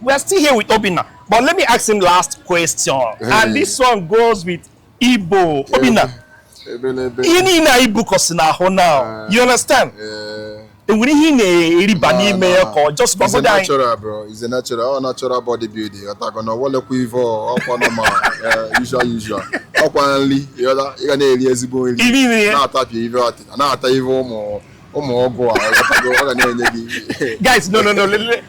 we are still here with Obinna. But let me ask him last question. And this one goes with Igbo. Obinna. Igbo now. You understand? Just it's a natural, bro. It's a natural, all natural bodybuilding. You're talking about what look with usual. Only you can guys, no.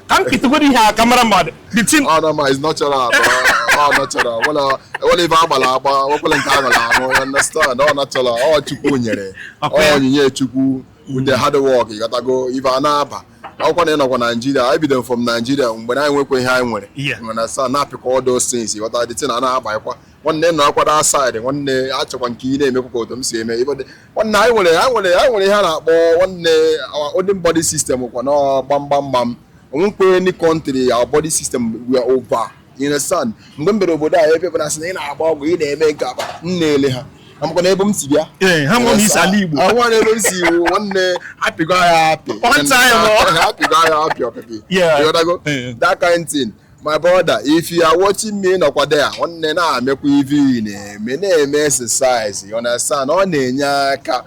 Can't be too good here, cameraman. The team. Oh no, it's natural, bro. Oh natural. What if I understand? Oh natural. Oh chukunyere. Oh nye chuku. With the hard work, you gotta go. If I know, Nigeria, I be them from Nigeria. When I work with him, when I saw not pick all those things, you got the thing I know by one day, not outside, one day, I took one key name, go to see me. But one night, I only had one day our own body system, bam. We won't pay any country, our body system, we are over. You understand? Remember, over there, people are saying about we make up. I'm gonna able to see ya. How many is Alibu? I want to see you one day. Happy guy, happy. One time, happy guy, happy. Yeah, you gotta go. That kind of thing. My brother, if you are watching me, no there. One day now, make we me exercise. You understand? On the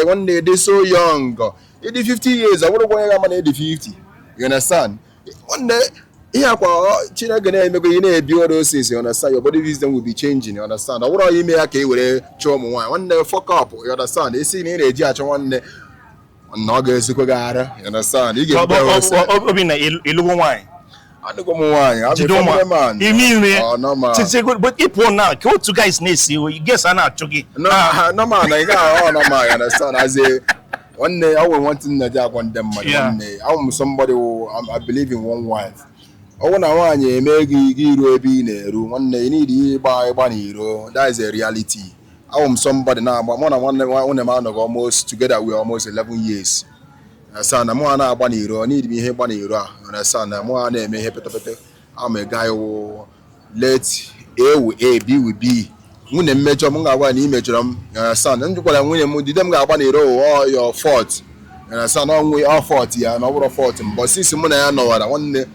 one day they so young. 50 years. I would go to 50. You understand? One day. Yeah, China gonna make you build those things. You understand? Your body wisdom will be changing. You understand? What are you make with a one day fuck up. You understand? They see me the one day. No girls you understand? You get Obinna, wine. I don't go wine. I'm man. You mean me? Oh no man. But if one now, go to guys next you guess I'm not joking. No man. I got no man. You understand? I say one day I will want to job on them. One day I'm somebody who I believe in one wife. I want to make you be in a room. One day you need buy €1. That is a reality. I am somebody now, but one man of almost together we almost 11 years. Son, I'm one €1. I need to be here €1. Son, I'm one name. I'm a guy who let A with A, B with B. When they measure, one image son, and what I'm winning, did them got €1 or your fault. And son, only our 40 and over 40. But since I know that one day.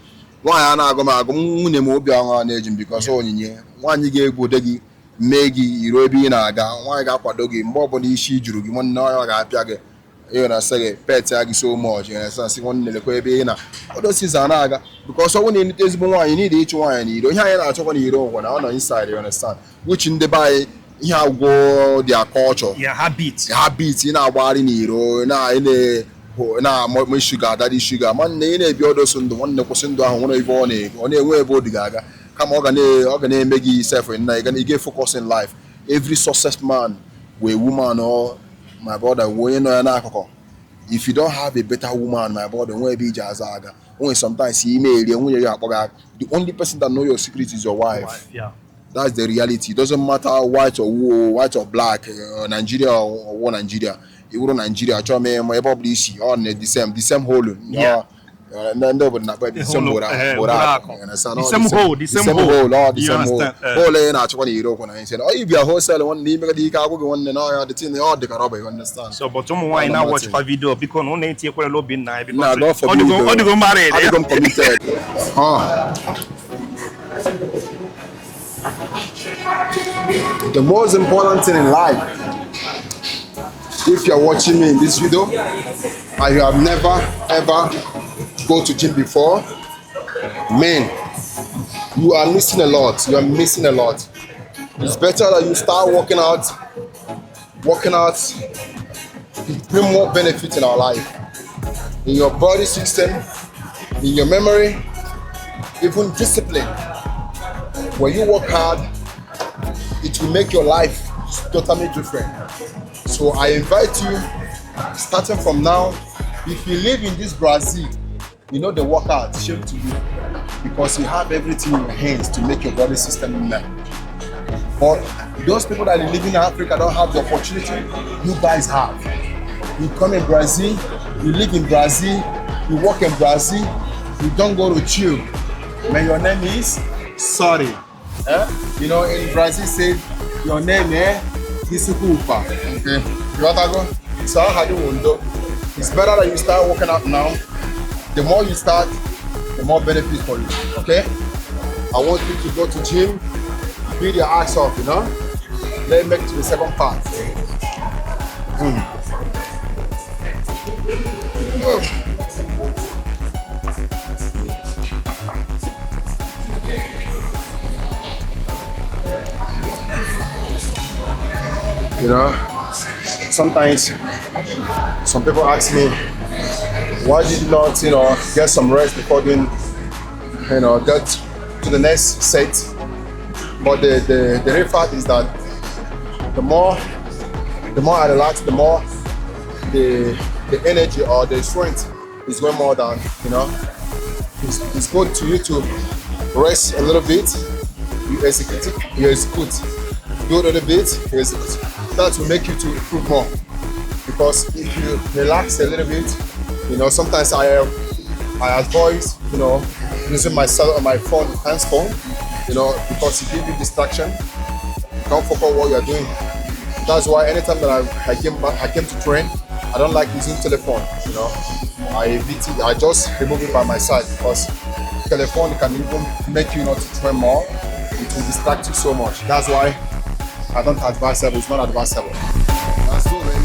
Why I go on agent because one you gave Bodegi, Maggie, Robi and Aga, why got Padogi, more body she drew one no I piage. You know, say pet tag so much, and I see one little all those is an aga because when you need one, you need each one, you don't have any one on inside, you understand? Which in the buy, you have go their culture, habits, you know, what in hero, now in the na my sugar, daddy sugar. Man, ne build us on the one person do one of on a way body gaga. Come organize make yourself in like and you get focus in life. Every success man, with woman or my brother, if you don't have a better woman, my brother, won't be jazzaga. Only sometimes he may the only person that know your secret is your wife. Yeah. That's the reality. It doesn't matter white or black, Nigeria or Nigeria. You wouldn't Nigeria, my publish on the same hole. Yeah. No, but not the same hole. The same hole. Hole in at €20 when I said, oh, if you're wholesale one, leave the cargo one and all the thing, all the carabo, you understand? So, but why now watch a video because on ain't here for a lobby now because not for you. Go married. I become committed. The most important thing in life. If you're watching me in this video and you have never ever go to gym before, man, you are missing a lot. You are missing a lot. It's better that you start working out. It brings more benefit in our life, in your body system, in your memory, even discipline. When you work hard, it will make your life totally different. So I invite you, starting from now, if you live in this Brazil, you know the workout shape to you because you have everything in your hands to make your body system in there. But those people that live in Africa don't have the opportunity, you guys have. You come in Brazil, you live in Brazil, you work in Brazil, you don't go to chill. Man, your name is sorry. You know, in Brazil say your name is Isukupa. Okay. You want to go? So how do you do? It's better that you start working out now. The more you start, the more benefits for you. Okay? I want you to go to gym, build your ass off, you know? Let's make it to the second part. You know, sometimes some people ask me, why did you not, you know, get some rest before doing, you know, get to the next set? But the real fact is that the more I relax, the more the energy or the strength is going more down, you know. It's good to you to rest a little bit, you execute, do a little bit, you execute. That will make you to improve more. Because if you relax a little bit, you know, sometimes I avoid, you know, using my phone, hands phone, you know, because it gives you distraction. You can't focus on what you're doing. That's why anytime that I came to train, I don't like using telephone, you know. I evite it, I just remove it by my side because telephone can even make you not to train more. It will distract you so much. That's why I don't advise it, it's not advisable. That's good, baby.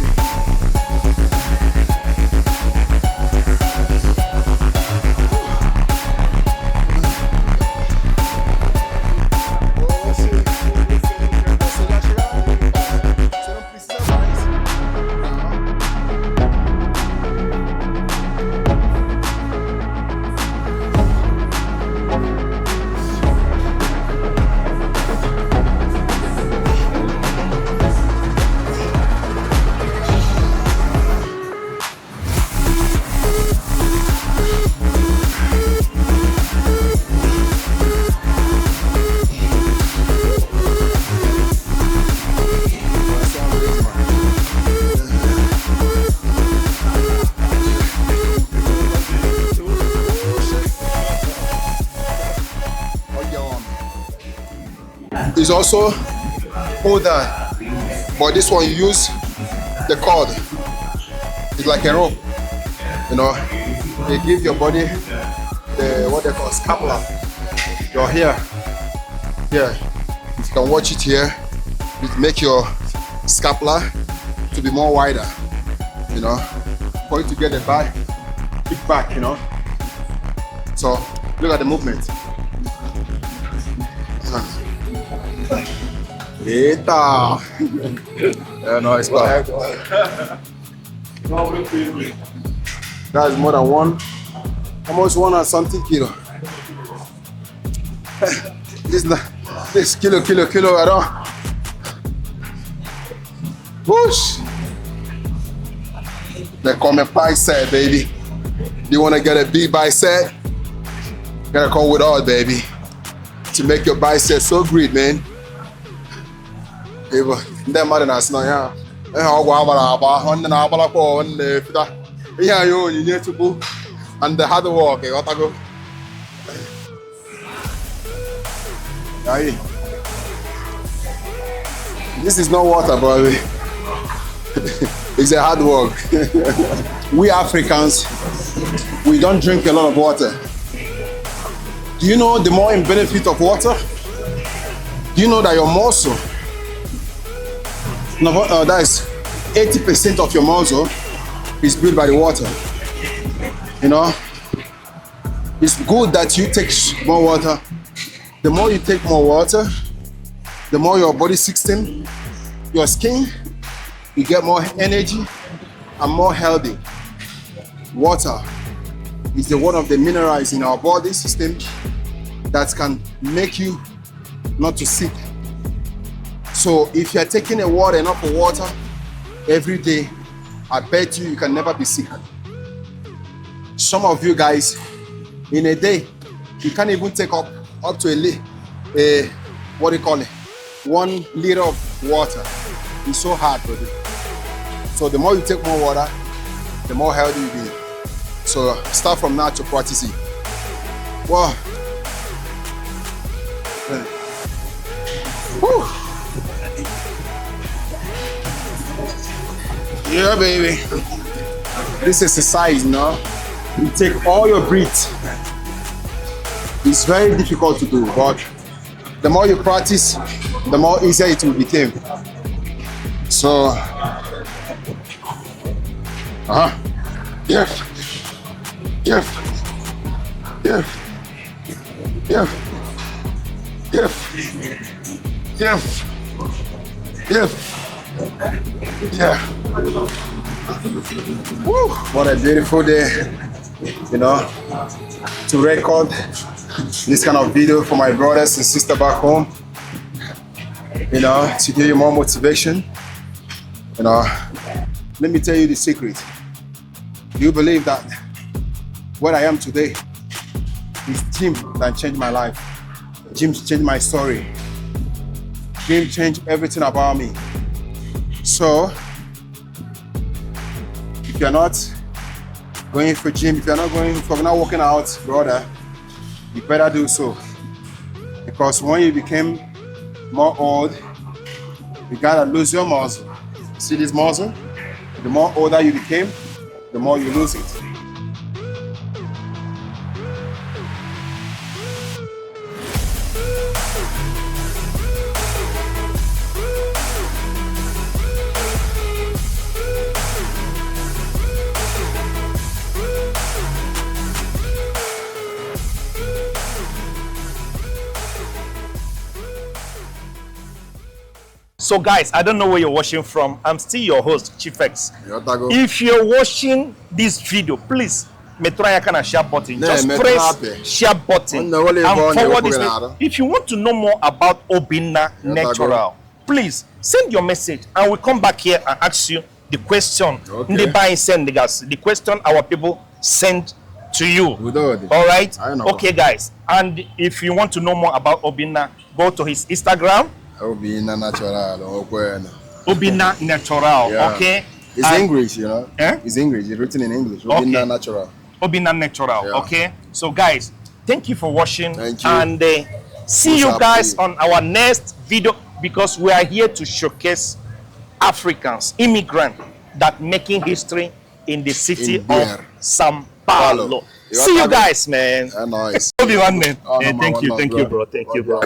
It's also hold on, but this one you use the cord. It's like a rope, you know. They give your body the what they call scapula. Your hair here. You can watch it here. It make your scapula to be more wider, you know, for you to get the back, kick back, you know. So look at the movement. Eita! Yeah, no, it's bad. That's more than almost 1 or something kilo. This kilo, I don't. Push! They call me bicep, baby. You wanna get a big bicep? Gotta come with all, baby. To make your bicep so great, man. Ndị mmadụ na-asị na ya ọgwụ agbara agba nwanne na-agbalakwa nwanne fita ihe anyị onyinye tupu and the hard work ịghọtago. This is not water, brother. It's a hard work. We Africans, we don't drink a lot of water. Do you know the more benefit of water? Do you know that your muscle, that is 80% of your muscle is built by the water? You know, it's good that you take more water. The more you take more water, the more your body system, your skin, you get more energy and more healthy. Water is one of the minerals in our body system that can make you not to sick. So if you're taking enough water every day, I bet you can never be sick. Some of you guys, in a day, you can't even take up to what do you call it? 1 liter of water. It's so hard, brother. So the more you take more water, the more healthy you be. So start from now to practice it. Wow. Woo. Yeah, baby. This exercise, you know, you take all your breath It's very difficult to do, but the more you practice, the more easier it will become. So, yes, yes, yes, yes, yes, yes, yes, yeah. Woo, what a beautiful day, you know, to record this kind of video for my brothers and sisters back home, you know, to give you more motivation. You know, let me tell you the secret. Do you believe that what I am today is gym that changed my life? Gym changed my story. Gym changed everything about me. So, if you're not going for gym, if you're not working out, brother, you better do so. Because when you became more old, you gotta lose your muscle. See this muscle? The more older you became, the more you lose it. So guys, I don't know where you're watching from. I'm still your host, Chief X. If you're watching this video, please try a share button. Just press share button and forward this. If you want to know more about Obinna Natural, please send your message and we'll come back here and ask you the question. The question our people send to you. All right? Okay, guys. And if you want to know more about Obinna, go to his Instagram. Obinna Natural. Obinna Natural, yeah. Okay? It's English, you know? It's English. It's written in English. Obinna Natural. Obinna Natural, yeah. Okay? So, guys, thank you for watching. Thank you. And see you guys on our next video, because we are here to showcase Africans, immigrants, that making history in the city of São Paulo. See you guys, man. Nice. Thank you, bro. Thank you, bro.